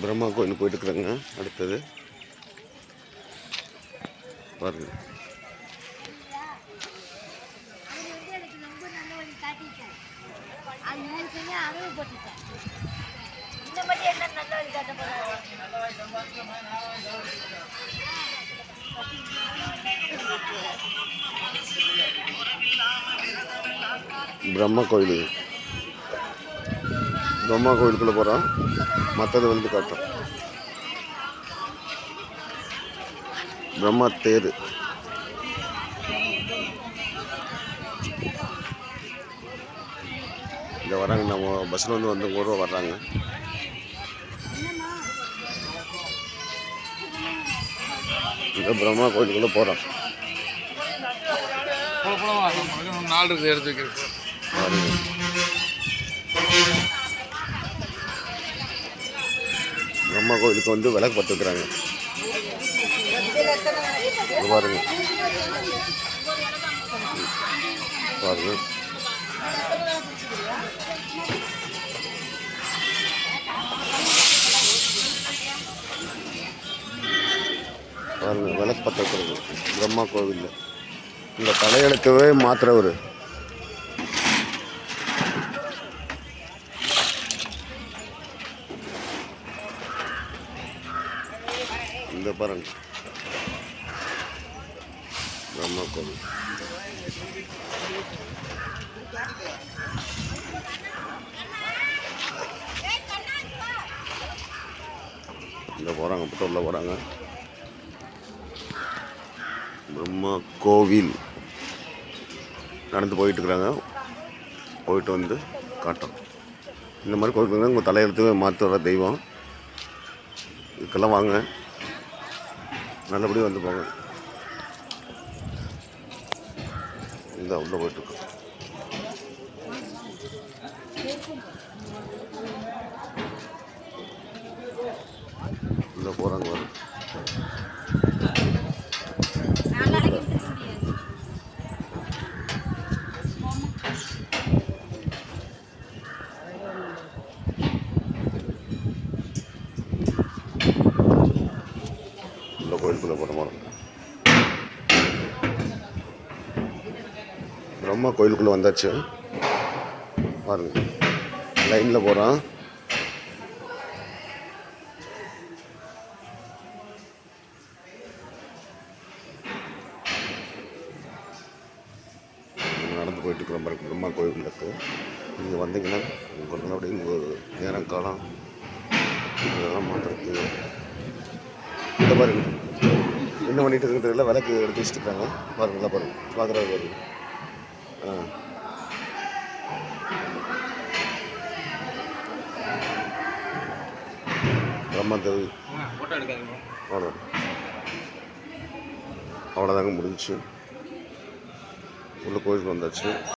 பிரம்மா கோயில் போயிட்டு இருக்கிறேங்க. அடுத்தது பாருங்க, பிரம்மா கோயில். பிரம்மா கோயிலுக்குள்ளே போகிறோம். மற்றது வந்து காட்டும். பிரம்மா தேர். இங்கே வராங்க. நம்ம பஸ்ஸில் வந்து ஒரு வர்றாங்க. இந்த பிரம்மா கோயிலுக்குள்ளே போகிறோம். பிரம்மா கோயிலுக்கு வந்து விளக்கு பட்டுக்கிறாங்க. பாருங்க பாருங்க, பாருங்க விளக்கு பற்ற வைக்கிறது பிரம்மா கோவிலில். இந்த தலையெழுத்தவே மாத்திரவர். இந்த பாருங்க பிரம்மா கோவில். இந்த போகிறாங்க, புத்தூரில் போகிறாங்க. பிரம்மா கோவில் நடந்து போயிட்டுருக்குறாங்க. போயிட்டு வந்து காட்டும். இந்த மாதிரி கோவில் உங்கள் தலையெழுத்துவே மாற்ற வர தெய்வம். இதுக்கெல்லாம் வாங்க, நல்லபடியாக வந்து போங்க. இந்த உள்ள போயிட்டுருக்கோம். உள்ள போகிறாங்க. வரும் உள்ள கோயிலுக்குள்ளே போகிற மாதிரி. பிரம்மா கோயிலுக்குள்ளே வந்தாச்சு. பாருங்க, லைனில் போகிறோம். நடந்து போயிட்டுருக்குற மாதிரி பிரம்மா கோயிலுக்கு நீங்கள் வந்தீங்கன்னா உங்களுடைய உங்கள் நேரம் காலம் இதெல்லாம் மாற்றுறதுக்கு. இந்த பாருங்க, என்ன பண்ணிட்டு இருக்கிறது தெரியல. விளக்கு எடுத்து வச்சுட்டு இருக்காங்க. பாருங்களா, பாருங்க, பார்க்குறது பாருங்க. பிரம்மா தேவி அவ்வளோதாங்க முடிஞ்சிச்சு. உள்ள கோயிலுக்கு வந்தாச்சு.